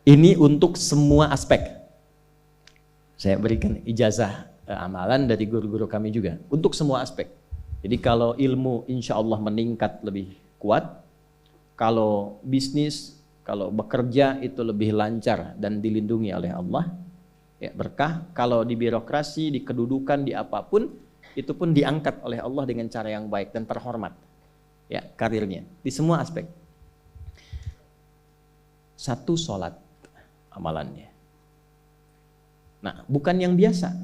Ini untuk semua aspek. Saya berikan ijazah amalan dari guru-guru kami juga untuk semua aspek. Jadi kalau ilmu insya Allah meningkat lebih kuat, kalau bisnis, kalau bekerja itu lebih lancar dan dilindungi oleh Allah, ya berkah. Kalau di birokrasi, di kedudukan, di apapun, itu pun diangkat oleh Allah dengan cara yang baik dan terhormat. Ya, karirnya di semua aspek. Satu sholat amalannya. Nah, bukan yang biasa.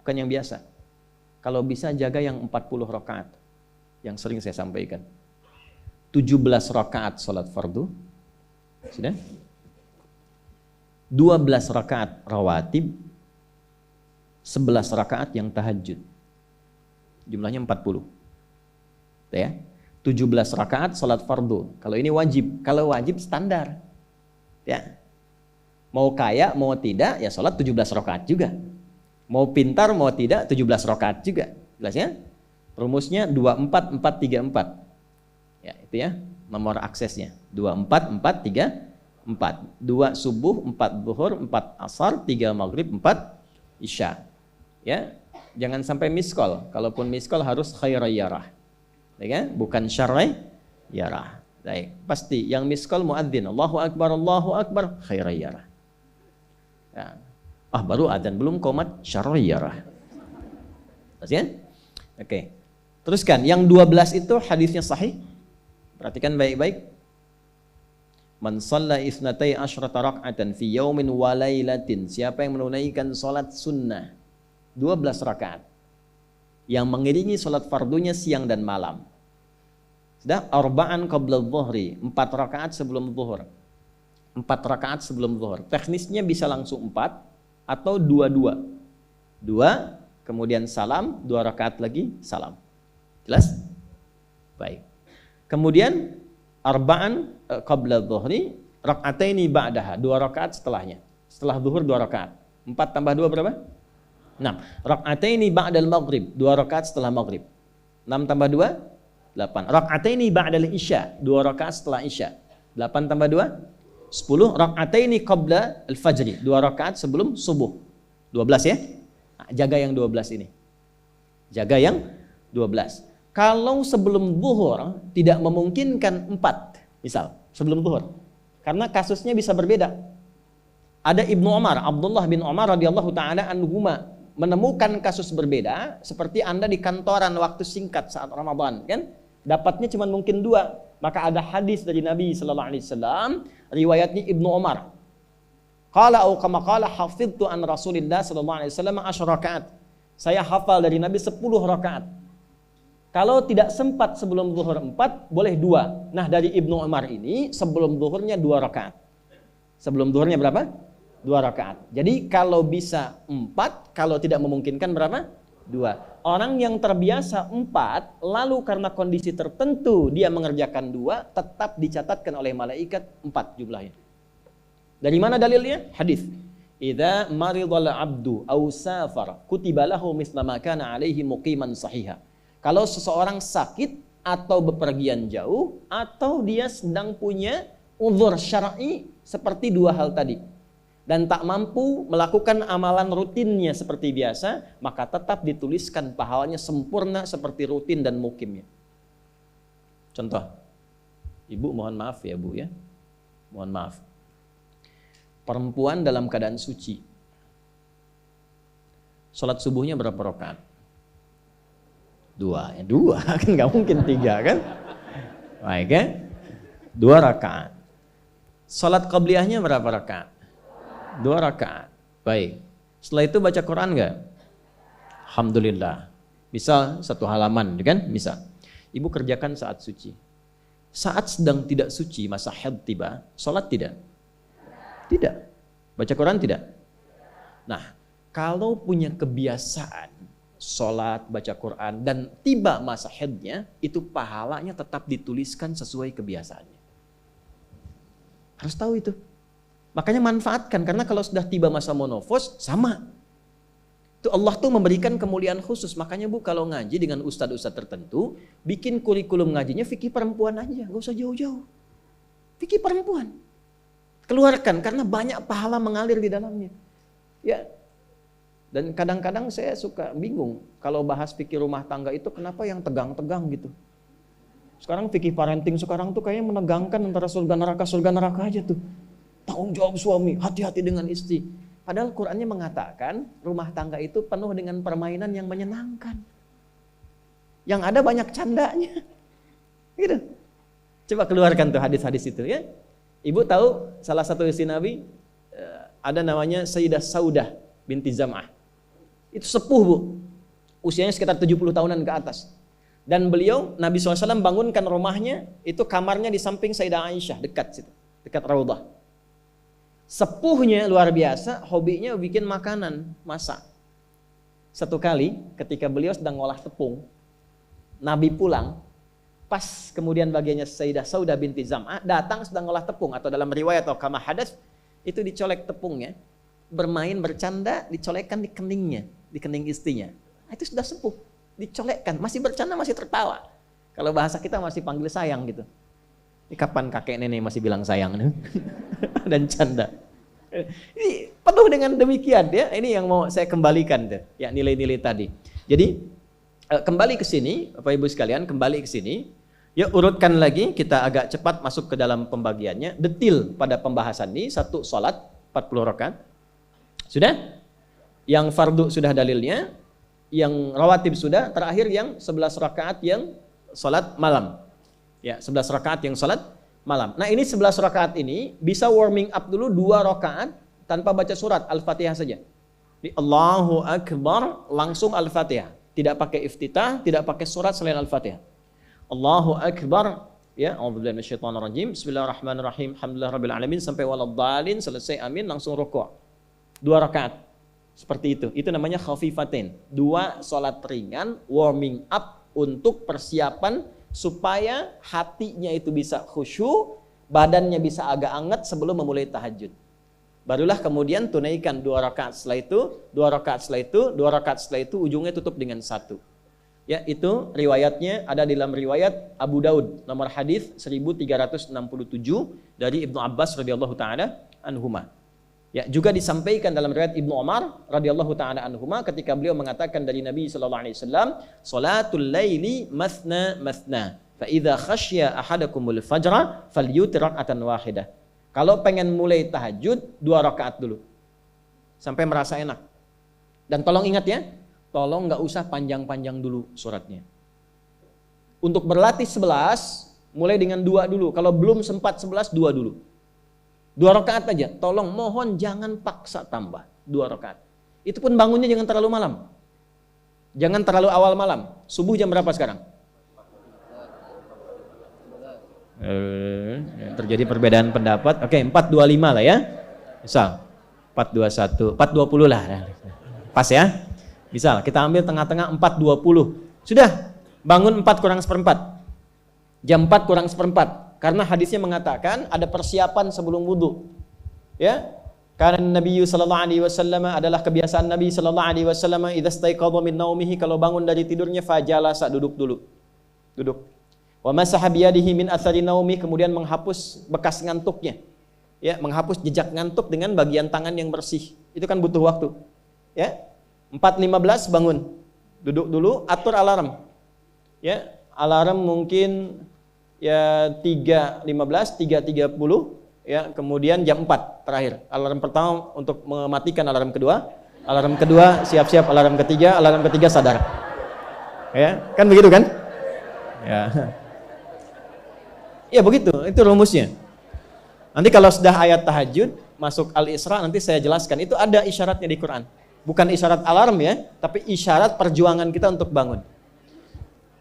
Bukan yang biasa. Kalau bisa jaga yang 40 rakaat. Yang sering saya sampaikan. 17 rakaat sholat fardu. Sudah? 12 rakaat rawatib. 11 rakaat yang tahajud. Jumlahnya 40. Ya. 17 rakaat sholat fardu. Kalau ini wajib. Kalau wajib standar. Ya. Mau kaya, mau tidak, ya sholat 17 rakaat juga. Mau pintar, mau tidak, 17 rakaat juga. Jelas ya? Rumusnya 24-4-3-4. Ya, itu ya. Nomor aksesnya. 24-4-3-4. 2 subuh, 4 zuhur, 4 asar, 3 maghrib, 4 isya. Ya. Jangan sampai miss call. Kalaupun miss call harus khairayyarah. Ya kan? Bukan syarrayyarah. Baik, pasti yang miss call muadzin. Allahu akbar, khairayyarah. Ya. Baru adzan belum qomat syarrayyarah. Pas ya? Oke. Teruskan, yang 12 itu hadisnya sahih. Perhatikan baik-baik. Man shalla isnatai asyrata rak'atan fi yaumin wa lailatin. Siapa yang menunaikan salat sunnah 12 rakaat yang mengiringi salat fardunya siang dan malam. Sudah, arba'an qabla dhuhri, 4 rakaat sebelum zuhur. 4 rakaat sebelum zuhur. Teknisnya bisa langsung 4 atau 2-2. 2, kemudian salam, 2 rakaat lagi, salam. Jelas? Baik. Kemudian arba'an qabla dhuhri, rak'ataini ba'daha, 2 rakaat setelahnya. Setelah zuhur 2 rakaat. 4 tambah 2 berapa? 6. Rak'ataini ba'dal maghrib, 2 rakaat setelah maghrib. 6 tambah 2? 8. Rak'ataini ba'dal isya, 2 rakaat setelah isya. 8 tambah 2? 10. Rak'ataini qabla al-fajri, 2 rakaat sebelum subuh. 12 ya? Nah, jaga yang 12 ini. Jaga yang 12. Kalau sebelum zuhur tidak memungkinkan 4, misal sebelum zuhur. Karena kasusnya bisa berbeda. Ada Ibnu Umar, Abdullah bin Umar radhiyallahu taala anhuma menemukan kasus berbeda, seperti Anda di kantoran waktu singkat saat Ramadan, kan? Dapatnya cuma mungkin 2. Maka ada hadis dari Nabi sallallahu alaihi wasallam, riwayatnya Ibnu Umar. Qala au kama qala hafidtu an Rasulillah sallallahu alaihi wasallam 10 rakaat. Saya hafal dari Nabi 10 rakaat. Kalau tidak sempat sebelum zuhur 4, boleh 2. Nah, dari Ibnu Umar ini sebelum zuhurnya 2 rakaat. Sebelum zuhurnya berapa? 2 rakaat. Jadi kalau bisa 4, kalau tidak memungkinkan berapa? 2. Orang yang terbiasa 4, lalu karena kondisi tertentu dia mengerjakan 2, tetap dicatatkan oleh malaikat 4 jumlahnya. Dari mana dalilnya? Hadis. Idza maridal abdu aw safar kutiba lahu mithla ma kana alaihi muqiman sahiha. Kalau seseorang sakit atau bepergian jauh atau dia sedang punya uzur syar'i seperti 2 hal tadi, dan tak mampu melakukan amalan rutinnya seperti biasa, maka tetap dituliskan pahalanya sempurna seperti rutin dan mukimnya. Contoh, ibu mohon maaf ya bu ya, mohon maaf. Perempuan dalam keadaan suci, sholat subuhnya berapa rakaat? 2, ya 2 kan nggak mungkin 3 kan? Baik ya, 2 rakaat. Sholat qabliyahnya berapa rakaat? 2 rakaat. Baik. Setelah itu baca Quran enggak? Alhamdulillah. Bisa 1 halaman, kan? Bisa. Ibu kerjakan saat suci. Saat sedang tidak suci, masa haid tiba, sholat tidak? Tidak. Baca Quran tidak? Nah, kalau punya kebiasaan sholat, baca Quran, dan tiba masa haidnya, itu pahalanya tetap dituliskan sesuai kebiasaannya. Harus tahu itu. Makanya manfaatkan, karena kalau sudah tiba masa monofos, sama. Itu Allah tuh memberikan kemuliaan khusus. Makanya bu, kalau ngaji dengan ustadz-ustadz tertentu, bikin kurikulum ngajinya fikih perempuan aja, gak usah jauh-jauh. Fikih perempuan. Keluarkan karena banyak pahala mengalir di dalamnya. Ya. Dan kadang-kadang saya suka bingung kalau bahas fikih rumah tangga itu kenapa yang tegang-tegang gitu. Sekarang fikih parenting sekarang tuh kayaknya menegangkan antara surga neraka aja tuh. Tanggung jawab suami, hati-hati dengan istri. Padahal Qur'annya mengatakan rumah tangga itu penuh dengan permainan yang menyenangkan. Yang ada banyak candanya. Gitu. Coba keluarkan tuh hadis-hadis itu ya. Ibu tahu salah satu istri Nabi ada namanya Sayyidah Saudah binti Zam'ah. Itu sepuh bu, usianya sekitar 70 tahunan ke atas. Dan beliau, Nabi SAW bangunkan rumahnya, itu kamarnya di samping Sayyidah Aisyah, dekat situ, dekat Raudah. Sepuhnya luar biasa, hobinya bikin makanan, masak. Satu kali ketika beliau sedang ngolah tepung, Nabi pulang, pas kemudian bagiannya Sayyidah Saudah binti Zam'ah datang sedang ngolah tepung, atau dalam riwayat atau kama hadas, itu dicolek tepungnya, bermain, bercanda, dicolekkan di keningnya, di kening istrinya. Nah, itu sudah sepuh, dicolekkan, masih bercanda, masih tertawa. Kalau bahasa kita masih panggil sayang gitu. Ini kapan kakek nenek masih bilang sayang dan canda. Ini penuh dengan demikian ya. Ini yang mau saya kembalikan tuh, ya nilai-nilai tadi. Jadi kembali ke sini, Bapak Ibu sekalian, kembali ke sini. Ya urutkan lagi, kita agak cepat masuk ke dalam pembagiannya. Detil pada pembahasan ini, satu salat 40 rakaat. Sudah? Yang fardu sudah dalilnya, yang rawatib sudah, terakhir yang 11 rakaat yang salat malam. Ya, 11 rakaat yang salat malam. Nah, ini 11 rakaat ini bisa warming up dulu 2 rakaat tanpa baca surat Al-Fatihah saja. Di Allahu Akbar langsung Al-Fatihah, tidak pakai iftitah, tidak pakai surat selain Al-Fatihah. Allahu Akbar, ya, a'udzubillahi minasyaitonirrajim. Bismillahirrahmanirrahim. Alhamdulillahirabbil alamin sampai waladhdallin, selesai amin langsung rukuk. 2 rakaat. Seperti itu. Itu namanya khafifatain. 2 salat ringan warming up untuk persiapan supaya hatinya itu bisa khusyuk, badannya bisa agak anget sebelum memulai tahajud. Barulah kemudian tunaikan 2 rakaat setelah itu, 2 rakaat setelah itu, 2 rakaat setelah itu, ujungnya tutup dengan 1. Ya, itu riwayatnya ada di dalam riwayat Abu Daud, nomor hadis 1367 dari Ibnu Abbas radhiyallahu taala anhuma. Ya, juga disampaikan dalam riwayat Ibnu Umar radhiyallahu taala anhuma ketika beliau mengatakan dari Nabi sallallahu alaihi wasallam, "Salatul laili mathna mathna, fa idza khasya ahadakumul fajra falyutir rak'atan wahidah." Kalau pengen mulai tahajud 2 rakaat dulu. Sampai merasa enak. Dan tolong ingat ya, tolong enggak usah panjang-panjang dulu suratnya. Untuk berlatih 11, mulai dengan 2 dulu. Kalau belum sempat 11, 2 dulu. 2 rakaat aja, tolong mohon jangan paksa tambah 2 rakaat. Itu pun bangunnya jangan terlalu malam. Jangan terlalu awal malam. Subuh jam berapa sekarang? Terjadi perbedaan pendapat. Oke, 4.25 lah ya. Misal 4.21, 4.20 lah. Pas ya. Misal kita ambil tengah-tengah 4.20. Sudah, bangun 4 kurang seperempat. Jam 4 kurang seperempat. Karena hadisnya mengatakan ada persiapan sebelum wudu. Ya. Karena Nabi sallallahu alaihi wasallam adalah kebiasaan Nabi sallallahu alaihi wasallam idza staiqadha min naumihi, kalau bangun dari tidurnya fajalasa, duduk dulu. Duduk. Wa masaha biyadihi min athari naumi, kemudian menghapus bekas ngantuknya. Ya, menghapus jejak ngantuk dengan bagian tangan yang bersih. Itu kan butuh waktu. Ya. 4.15 bangun. Duduk dulu, atur alarm. Ya, alarm mungkin ya 3.15, 3.30, ya, kemudian jam 4 terakhir. Alarm pertama untuk mematikan alarm kedua. Alarm kedua siap-siap, alarm ketiga sadar. Ya, kan begitu kan? Ya. Ya begitu, itu rumusnya. Nanti kalau sudah ayat tahajud, masuk Al-Isra, nanti saya jelaskan. Itu ada isyaratnya di Quran. Bukan isyarat alarm ya, tapi isyarat perjuangan kita untuk bangun.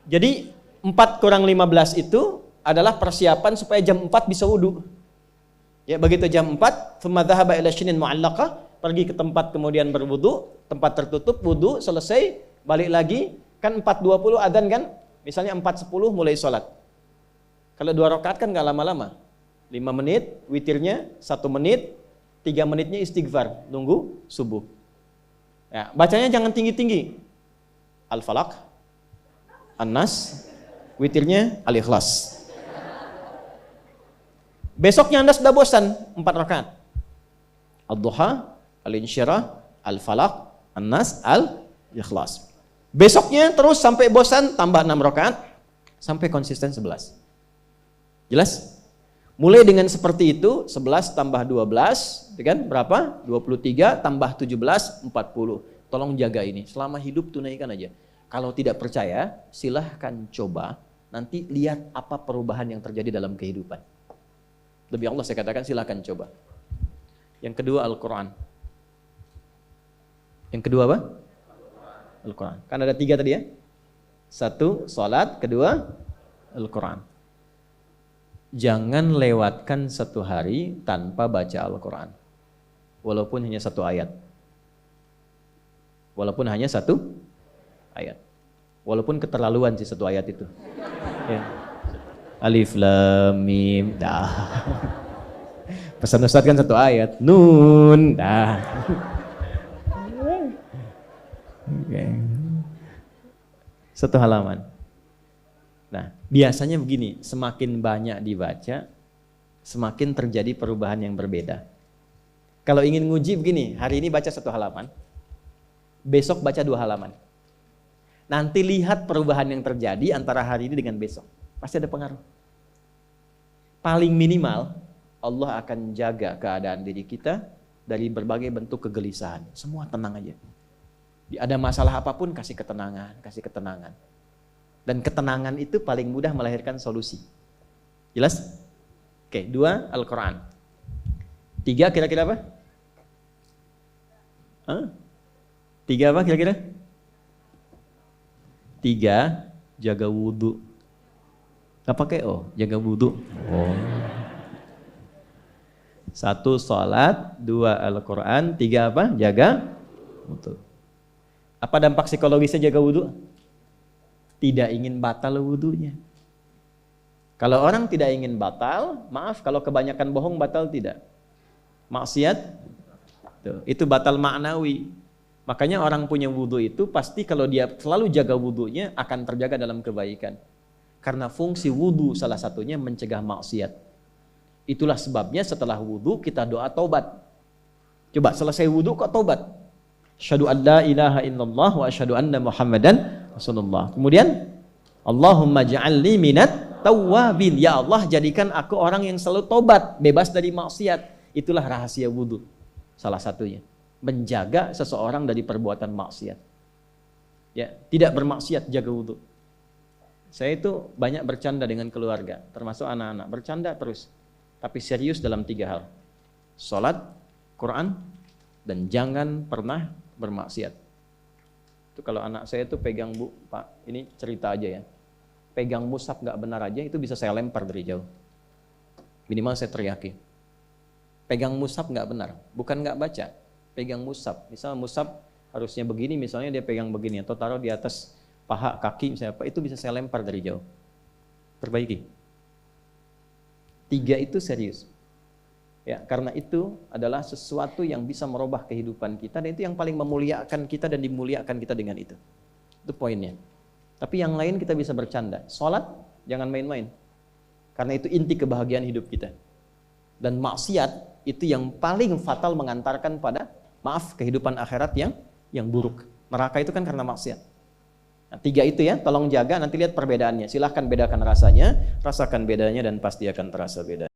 Jadi 4 kurang 15 itu adalah persiapan supaya jam 4 bisa wudu. Ya, begitu jam 4, thumma dhahaba ila shinin mu'allaqah, pergi ke tempat kemudian berwudu, tempat tertutup, wudu, selesai, balik lagi, kan 4.20 adzan kan? Misalnya 4.10 mulai sholat. Kalau 2 rakaat kan nggak lama-lama. 5 menit, witirnya 1 menit, 3 menitnya istighfar, nunggu subuh. Ya, bacanya jangan tinggi-tinggi. Al-Falaq, An-Nas, witirnya Al-Ikhlas. Besoknya Anda sudah bosan 4 rakaat. Ad-duha, al-insyirah, al-falaq, an-nas, al-ikhlas. Besoknya terus sampai bosan tambah 6 rakaat sampai konsisten 11. Jelas? Mulai dengan seperti itu, 11 tambah 12, kan berapa? 23 tambah 17, 40. Tolong jaga ini, selama hidup tunaikan aja. Kalau tidak percaya, silahkan coba, nanti lihat apa perubahan yang terjadi dalam kehidupan. Demi Allah saya katakan silahkan coba. Yang kedua Al-Quran. Yang kedua apa? Al-Quran. Kan ada 3 tadi ya? 1, salat, kedua, Al-Quran. Jangan lewatkan 1 hari tanpa baca Al-Quran. Walaupun hanya 1 ayat. Walaupun hanya 1 ayat. Walaupun keterlaluan sih 1 ayat itu. Ya. Alif Lam Mim dah. Pesan Ustaz kan 1 ayat. Nun dah. Okay. 1 halaman. Nah, biasanya begini, semakin banyak dibaca, semakin terjadi perubahan yang berbeda. Kalau ingin nguji begini, hari ini baca 1 halaman, besok baca 2 halaman. Nanti lihat perubahan yang terjadi antara hari ini dengan besok. Pasti ada pengaruh. Paling minimal, Allah akan jaga keadaan diri kita dari berbagai bentuk kegelisahan. Semua tenang aja. Ada masalah apapun, kasih ketenangan, kasih ketenangan. Dan ketenangan itu paling mudah melahirkan solusi. Jelas? Oke, 2, Al-Quran. 3 kira-kira apa? 3 apa kira-kira? 3, jaga wudhu. Gak pakai jaga wudhu. 1, sholat, 2, Al-Quran, 3 apa? Jaga wudhu. Apa dampak psikologisnya jaga wudhu? Tidak ingin batal wudhunya. Kalau orang tidak ingin batal, maaf kalau kebanyakan bohong batal tidak. Maksiat, itu batal maknawi. Makanya orang punya wudhu itu pasti kalau dia selalu jaga wudhunya akan terjaga dalam kebaikan. Karena fungsi wudhu salah satunya mencegah maksiat. Itulah sebabnya setelah wudhu kita doa taubat. Coba selesai wudhu kok taubat. Asyhadu an la ilaha illallah wa asyhadu anna Muhammadan Rasulullah. Kemudian Allahumma ja'alni minat tawwabin. Ya Allah, jadikan aku orang yang selalu tobat, bebas dari maksiat. Itulah rahasia wudhu. Salah satunya menjaga seseorang dari perbuatan maksiat. Ya, tidak bermaksiat, jaga wudhu. Saya itu banyak bercanda dengan keluarga, termasuk anak-anak. Bercanda terus, tapi serius dalam 3 hal. Salat, Quran, dan jangan pernah bermaksiat. Itu kalau anak saya itu pegang, Bu, Pak, ini cerita aja ya. Pegang mushaf nggak benar aja, itu bisa saya lempar dari jauh. Minimal saya teriaki. Pegang mushaf nggak benar, bukan nggak baca. Pegang mushaf, misal mushaf harusnya begini, misalnya dia pegang begini, atau taruh di atas paha, kaki, misalnya apa, itu bisa saya lempar dari jauh. Perbaiki. 3 itu serius. Ya, karena itu adalah sesuatu yang bisa merubah kehidupan kita, dan itu yang paling memuliakan kita dan dimuliakan kita dengan itu. Itu poinnya. Tapi yang lain kita bisa bercanda. Sholat, jangan main-main. Karena itu inti kebahagiaan hidup kita. Dan maksiat itu yang paling fatal mengantarkan pada, kehidupan akhirat yang buruk. Neraka itu kan karena maksiat. Nah, 3 itu ya, tolong jaga, nanti lihat perbedaannya. Silahkan bedakan rasanya, rasakan bedanya dan pasti akan terasa bedanya.